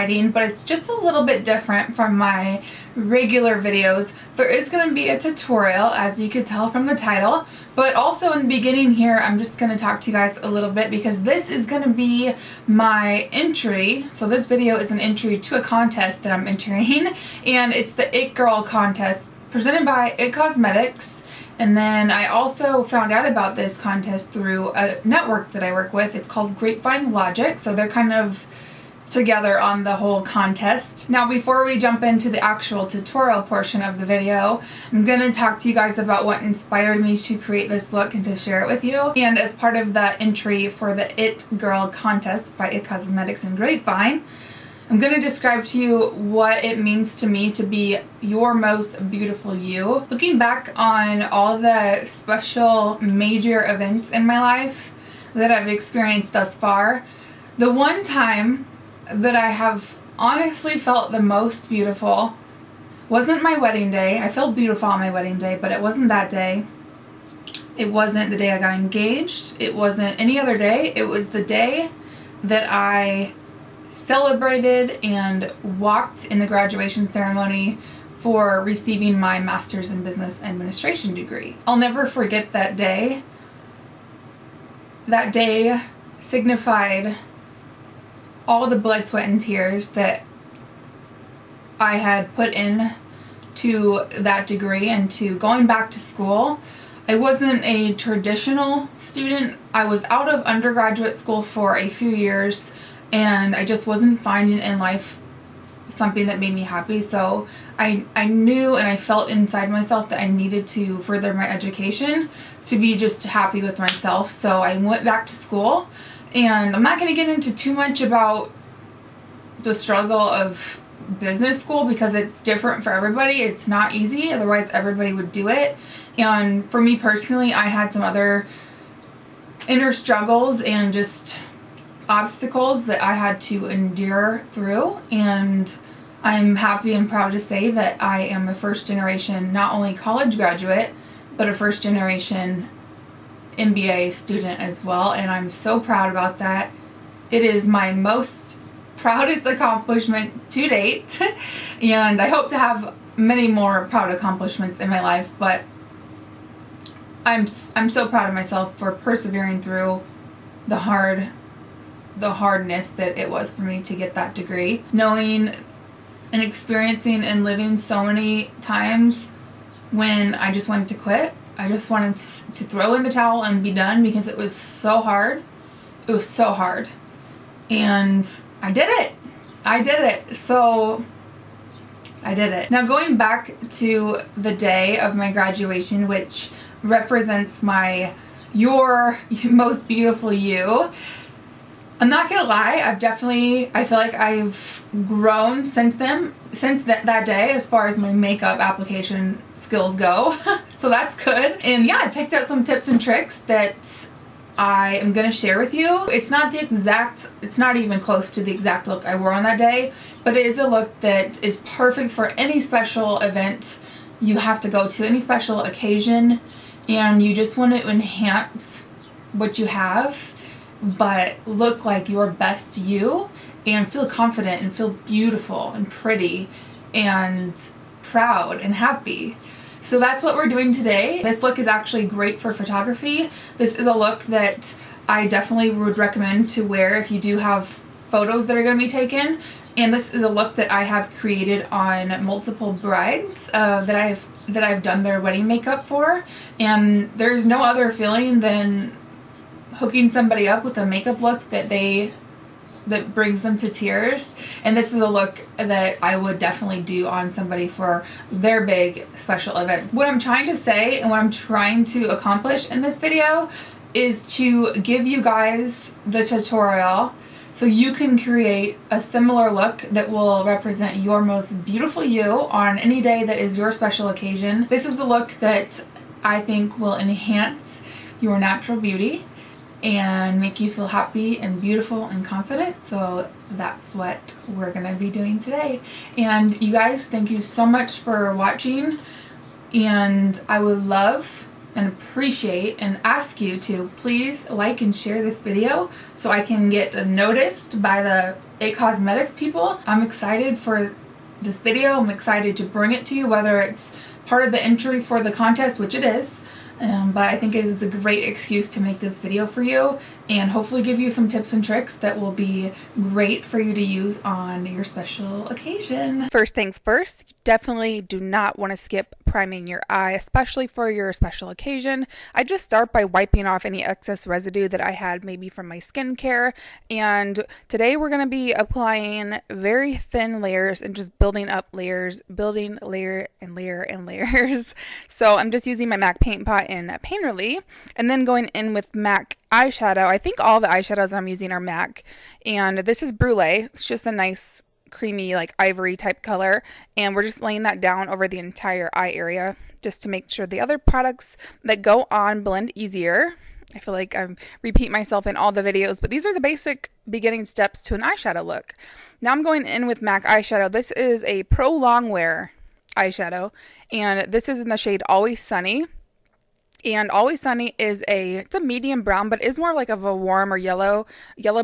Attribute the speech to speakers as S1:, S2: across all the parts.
S1: exciting, but it's just a little bit different from my regular videos. There is going to be a tutorial, as you could tell from the title, but also in the beginning here I'm just going to talk to you guys a little bit because this is going to be my entry. So this video is an entry to a contest that I'm entering, and it's the It Girl contest presented by It Cosmetics. And then I also found out about this contest through a network that I work with. It's called Grapevine Logic, so they're kind of together on the whole contest. Now, before we jump into the actual tutorial portion of the video, I'm going to talk to you guys about what inspired me to create this look and to share it with you. And as part of the entry for the It Girl contest by It Cosmetics and Grapevine, I'm going to describe to you what it means to me to be your most beautiful you. Looking back on all the special major events in my life that I've experienced thus far, the one time that I have honestly felt the most beautiful wasn't my wedding day. I felt beautiful on my wedding day, but it wasn't that day. It wasn't the day I got engaged. It wasn't any other day. It was the day that I celebrated and walked in the graduation ceremony for receiving my master's in business administration degree. I'll never forget that day. That day signified all the blood, sweat, and tears that I had put in to that degree and to going back to school. I wasn't a traditional student. I was out of undergraduate school for a few years, and I just wasn't finding in life something that made me happy. So I knew and I felt inside myself that I needed to further my education to be just happy with myself. So I went back to school, and I'm not going to get into too much about the struggle of business school because it's different for everybody. It's not easy, otherwise everybody would do it. And for me personally, I had some other inner struggles and just obstacles that I had to endure through, and I'm happy and proud to say that I am a first generation not only college graduate but a first generation MBA student as well, and I'm so proud about that. It is my most proudest accomplishment to date and I hope to have many more proud accomplishments in my life, but I'm so proud of myself for persevering through the hardness that it was for me to get that degree. Knowing and experiencing and living so many times when I just wanted to quit. I just wanted to throw in the towel and be done because it was so hard. It was so hard. And I did it. I did it. So I did it. Now, going back to the day of my graduation, which represents your most beautiful you, I'm not gonna lie, I feel like I've grown since that day as far as my makeup application skills go. So that's good. And yeah, I picked out some tips and tricks that I am gonna share with you. It's not even close to the exact look I wore on that day, but it is a look that is perfect for any special event you have to go to, any special occasion, and you just want to enhance what you have but look like your best you and feel confident and feel beautiful and pretty and proud and happy. So that's what we're doing today. This look is actually great for photography. This is a look that I definitely would recommend to wear if you do have photos that are going to be taken. And this is a look that I have created on multiple brides that I've done their wedding makeup for. And there's no other feeling than hooking somebody up with a makeup look that brings them to tears. And this is a look that I would definitely do on somebody for their big special event. What I'm trying to say and what I'm trying to accomplish in this video is to give you guys the tutorial so you can create a similar look that will represent your most beautiful you on any day that is your special occasion. This is the look that I think will enhance your natural beauty and make you feel happy and beautiful and confident. So that's what we're gonna be doing today. And you guys, thank you so much for watching, and I would love and appreciate and ask you to please like and share this video so I can get noticed by the IT Cosmetics people. I'm excited for this video. I'm excited to bring it to you, whether it's part of the entry for the contest, which it is. But I think it is a great excuse to make this video for you and hopefully give you some tips and tricks that will be great for you to use on your special occasion. First things first, definitely do not want to skip priming your eye, especially for your special occasion. I just start by wiping off any excess residue that I had maybe from my skincare. And today we're going to be applying very thin layers and just building up layers, building layer and layer and layers. So I'm just using my MAC paint pot in Painterly and then going in with MAC eyeshadow. I think all the eyeshadows I'm using are MAC, and this is Brulee. It's just a nice creamy like ivory type color, and we're just laying that down over the entire eye area just to make sure the other products that go on blend easier. I feel like I repeat myself in all the videos, but these are the basic beginning steps to an eyeshadow look. Now I'm going in with MAC eyeshadow. This is a Pro Longwear eyeshadow, and this is in the shade Always Sunny. And Always Sunny is it's a medium brown, but is more like of a warm or yellow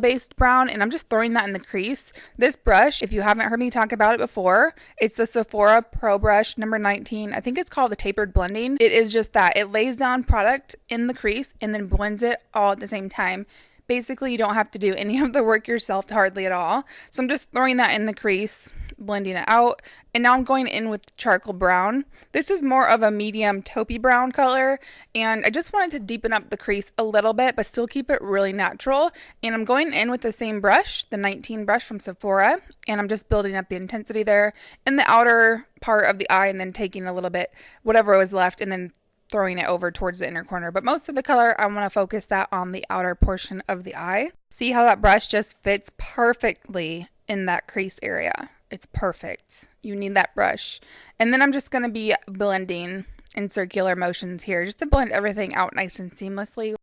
S1: based brown. And I'm just throwing that in the crease. This brush, if you haven't heard me talk about it before, it's the Sephora Pro Brush number 19. I think it's called the Tapered Blending. It is just that. It lays down product in the crease and then blends it all at the same time. Basically, you don't have to do any of the work yourself hardly at all. So I'm just throwing that in the crease, blending it out. And now I'm going in with charcoal brown. This is more of a medium taupey brown color, and I just wanted to deepen up the crease a little bit but still keep it really natural. And I'm going in with the same brush, the 19 brush from Sephora, and I'm just building up the intensity there in the outer part of the eye, and then taking a little bit whatever was left and then throwing it over towards the inner corner. But most of the color, I want to focus that on the outer portion of the eye. See how that brush just fits perfectly in that crease area. It's perfect. You need that brush. And then I'm just going to be blending in circular motions here just to blend everything out nice and seamlessly.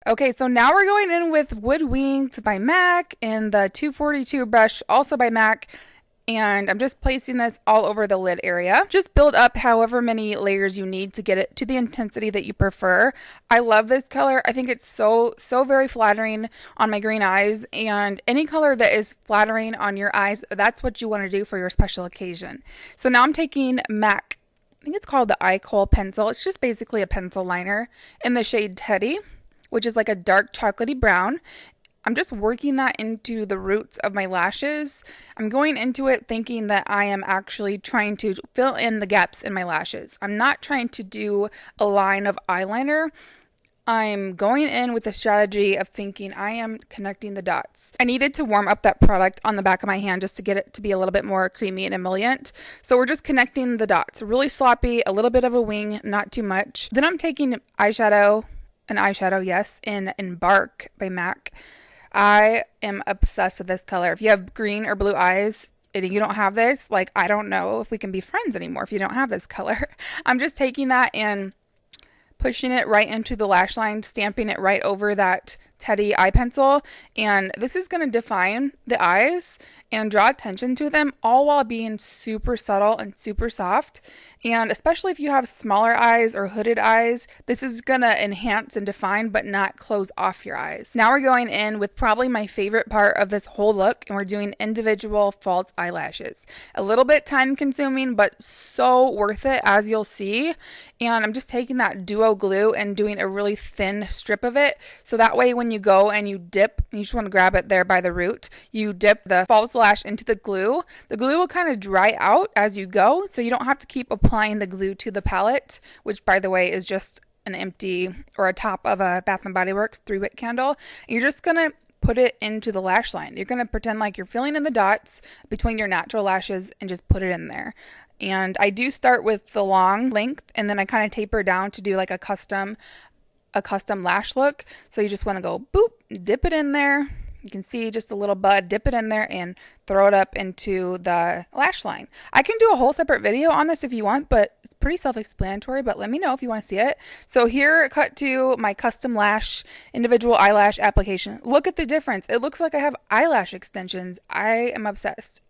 S1: Okay, so now we're going in with Wood Winged by MAC and the 242 brush, also by MAC. And I'm just placing this all over the lid area. Just build up however many layers you need to get it to the intensity that you prefer. I love this color. I think it's so very flattering on my green eyes, and any color that is flattering on your eyes, that's what you want to do for your special occasion. So now I'm taking MAC, I think it's called the Coil pencil. It's just basically a pencil liner in the shade Teddy, which is like a dark chocolatey brown. I'm just working that into the roots of my lashes. I'm going into it thinking that I am actually trying to fill in the gaps in my lashes. I'm not trying to do a line of eyeliner. I'm going in with the strategy of thinking I am connecting the dots. I needed to warm up that product on the back of my hand just to get it to be a little bit more creamy and emollient. So we're just connecting the dots. Really sloppy, a little bit of a wing, not too much. Then I'm taking an eyeshadow, yes, in Embark by MAC. I am obsessed with this color. If you have green or blue eyes and you don't have this, like, I don't know if we can be friends anymore if you don't have this color. I'm just taking that and pushing it right into the lash line, stamping it right over that Teddy eye pencil, and this is going to define the eyes and draw attention to them, all while being super subtle and super soft. And especially if you have smaller eyes or hooded eyes, this is going to enhance and define but not close off your eyes. Now we're going in with probably my favorite part of this whole look, and we're doing individual false eyelashes. A little bit time consuming, but so worth it, as you'll see. And I'm just taking that duo glue and doing a really thin strip of it, so that way when you go and you dip, you just want to grab it there by the root, you dip the false lash into the glue will kind of dry out as you go, so you don't have to keep applying the glue to the palette, which by the way is just an empty or a top of a Bath & Body Works 3-wick candle. You're just gonna put it into the lash line. You're gonna pretend like you're filling in the dots between your natural lashes and just put it in there. And I do start with the long length, and then I kind of taper down to do like a custom lash look. So you just want to go boop, dip it in there. You can see just a little bud, dip it in there and throw it up into the lash line. I can do a whole separate video on this if you want, but it's pretty self-explanatory, but let me know if you want to see it. So here, cut to my custom lash, individual eyelash application. Look at the difference. It looks like I have eyelash extensions. I am obsessed.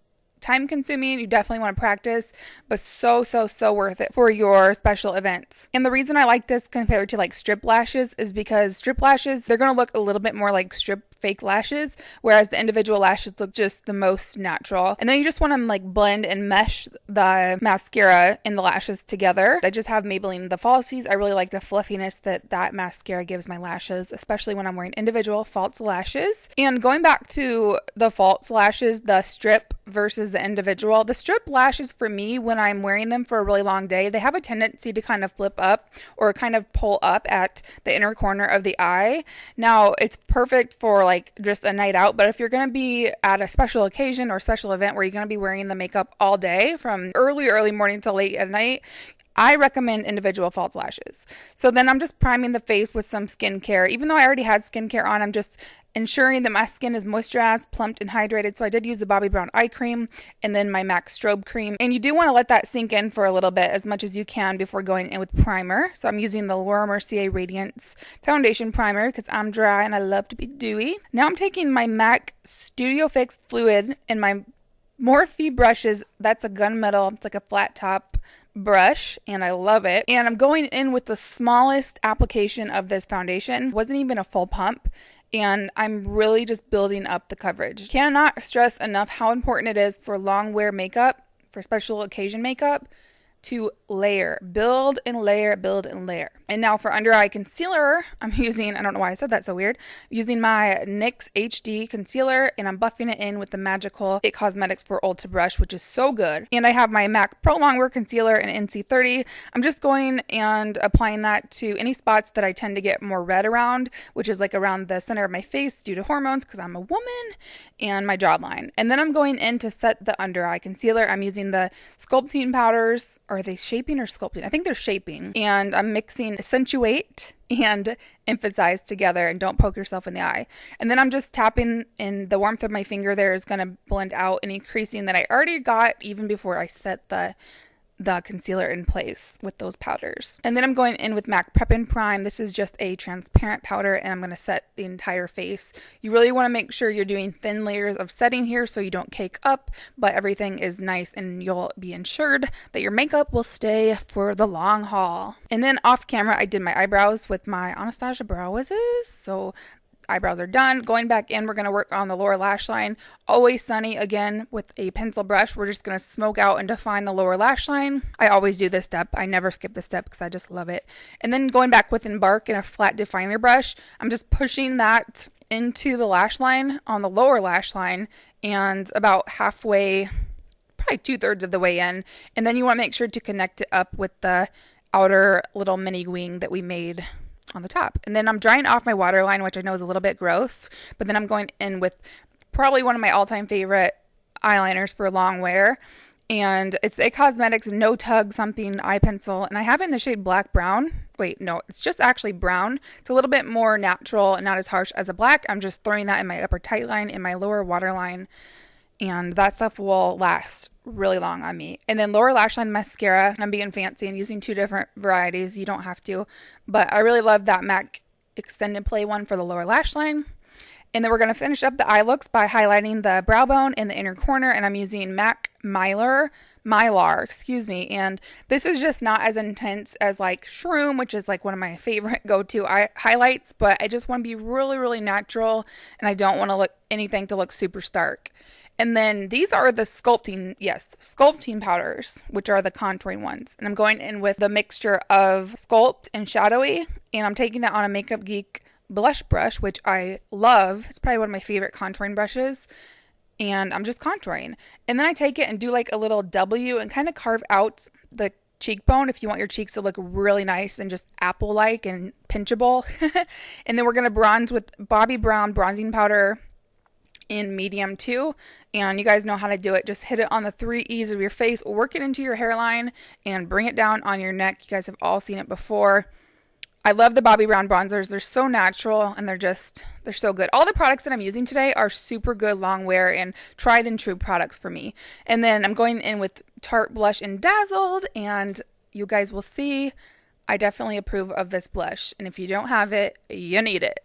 S1: time consuming. You definitely want to practice, but so worth it for your special events. And the reason I like this compared to like strip lashes is because strip lashes, they're going to look a little bit more like strip fake lashes, whereas the individual lashes look just the most natural. And then you just want to like blend and mesh the mascara and the lashes together. I just have Maybelline The Falsies. I really like the fluffiness that mascara gives my lashes, especially when I'm wearing individual false lashes. And going back to the false lashes, the strip versus the individual, the strip lashes for me, when I'm wearing them for a really long day, they have a tendency to kind of flip up or kind of pull up at the inner corner of the eye. Now, it's perfect for like just a night out, but if you're going to be at a special occasion or special event where you're going to be wearing the makeup all day from early morning till late at night, I recommend individual false lashes. So then I'm just priming the face with some skincare. Even though I already had skincare on, I'm just ensuring that my skin is moisturized, plumped, and hydrated. So I did use the Bobbi Brown eye cream and then my MAC strobe cream. And you do want to let that sink in for a little bit, as much as you can, before going in with primer. So I'm using the Laura Mercier Radiance foundation primer because I'm dry and I love to be dewy. Now I'm taking my MAC Studio Fix Fluid and my Morphe brushes. That's a gunmetal, it's like a flat top brush, and I love it. And I'm going in with the smallest application of this foundation. It wasn't even a full pump, and I'm really just building up the coverage. Cannot stress enough how important it is for long wear makeup, for special occasion makeup, to layer, build and layer, build and layer. And now for under eye concealer, I'm using, I don't know why I said that so weird, I'm using my NYX HD concealer, and I'm buffing it in with the magical It Cosmetics for Ulta brush, which is so good. And I have my MAC Pro Longwear concealer in NC30. I'm just going and applying that to any spots that I tend to get more red around, which is like around the center of my face due to hormones because I'm a woman, and my jawline. And then I'm going in to set the under eye concealer. I'm using the sculpting powders. Are they shaping or sculpting? I think they're shaping. And I'm mixing Accentuate and Emphasize together, and don't poke yourself in the eye. And then I'm just tapping, in the warmth of my finger there is going to blend out any creasing that I already got even before I set the concealer in place with those powders. And then I'm going in with MAC Prep and Prime. This is just a transparent powder, and I'm going to set the entire face. You really want to make sure you're doing thin layers of setting here so you don't cake up, but everything is nice, and you'll be ensured that your makeup will stay for the long haul. And then off camera, I did my eyebrows with my Anastasia Brow Wizzes. So eyebrows are done. Going back in, we're going to work on the lower lash line. Always Sunny, again, with a pencil brush. We're just going to smoke out and define the lower lash line. I always do this step. I never skip this step because I just love it. And then going back with Embark and a flat definer brush, I'm just pushing that into the lash line on the lower lash line, and about halfway, probably 2/3 of the way in. And then you want to make sure to connect it up with the outer little mini wing that we made on the top. And then I'm drying off my waterline, which I know is a little bit gross, but then I'm going in with probably one of my all-time favorite eyeliners for long wear, and it's a Cosmetics no-tug something eye pencil, and I have it in the shade black brown. Wait, no, it's just actually brown. It's a little bit more natural and not as harsh as a black. I'm just throwing that in my upper tight line, in my lower waterline, and that stuff will last really long on me. And then lower lash line mascara, I'm being fancy and using 2 different varieties. You don't have to, but I really love that MAC Extended Play one for the lower lash line. And then we're going to finish up the eye looks by highlighting the brow bone in the inner corner, and I'm using MAC Mylar, and this is just not as intense as like Shroom, which is like one of my favorite go-to highlights, but I just want to be really natural, and I don't want to look anything to look super stark. And then these are the sculpting powders, which are the contouring ones. And I'm going in with the mixture of Sculpt and Shadowy, and I'm taking that on a Makeup Geek blush brush, which I love. It's probably one of my favorite contouring brushes. And I'm just contouring. And then I take it and do like a little W and kind of carve out the cheekbone if you want your cheeks to look really nice and just apple-like and pinchable. And then we're going to bronze with Bobbi Brown bronzing powder in medium 2, and you guys know how to do it. Just hit it on the 3 E's of your face, work it into your hairline, and bring it down on your neck. You guys have all seen it before. I love the Bobbi Brown bronzers. They're so natural, and they're so good. All the products that I'm using today are super good long wear and tried and true products for me. And then I'm going in with Tarte Blush and Dazzled, and you guys will see
S2: I definitely approve of this blush. And if you don't have it, you need it.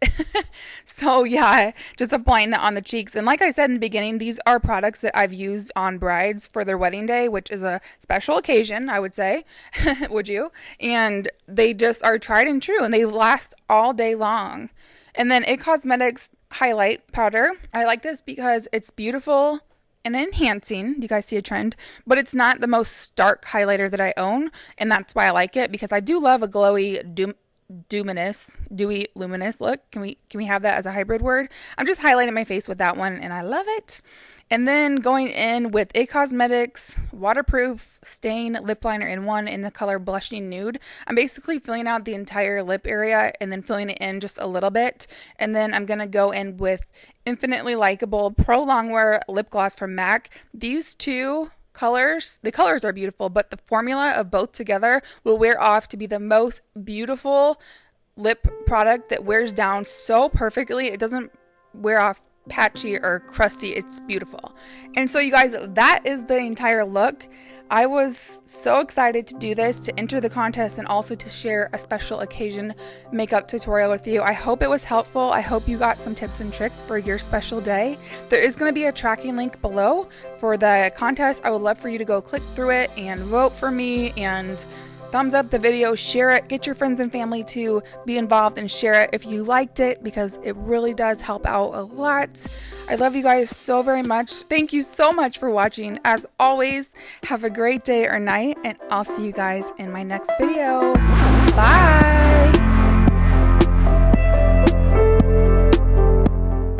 S2: So yeah, just applying that on the cheeks. And like I said in the beginning, these are products that I've used on brides for their wedding day, which is a special occasion, I would say. Would you? And they just are tried and true, and they last all day long. And then It Cosmetics highlight powder. I like this because it's beautiful and enhancing. You guys see a trend? But it's not the most stark highlighter that I own, and that's why I like it, because I do love a glowy, dewy luminous look. Can we have that as a hybrid word? I'm just highlighting my face with that one, and I love it. And then going in with It Cosmetics waterproof stain lip liner in one in the color Blushing Nude. I'm basically filling out the entire lip area and then filling it in just a little bit. And then I'm going to go in with Infinitely Likeable Pro Longwear lip gloss from MAC. These two colors, the colors are beautiful, but the formula of both together will wear off to be the most beautiful lip product that wears down so perfectly. It doesn't wear off patchy or crusty. It's beautiful. And so you guys, that is the entire look. I was so excited to do this, to enter the contest, and also to share a special occasion makeup tutorial with you. I hope it was helpful. I hope you got some tips and tricks for your special day. There is going to be a tracking link below for the contest. I would love for you to go click through it and vote for me, and thumbs up the video, share it, get your friends and family to be involved and share it if you liked it, because it really does help out a lot. I love you guys so very much. Thank you so much for watching. As always, have a great day or night, and I'll see you guys in my next video. Bye!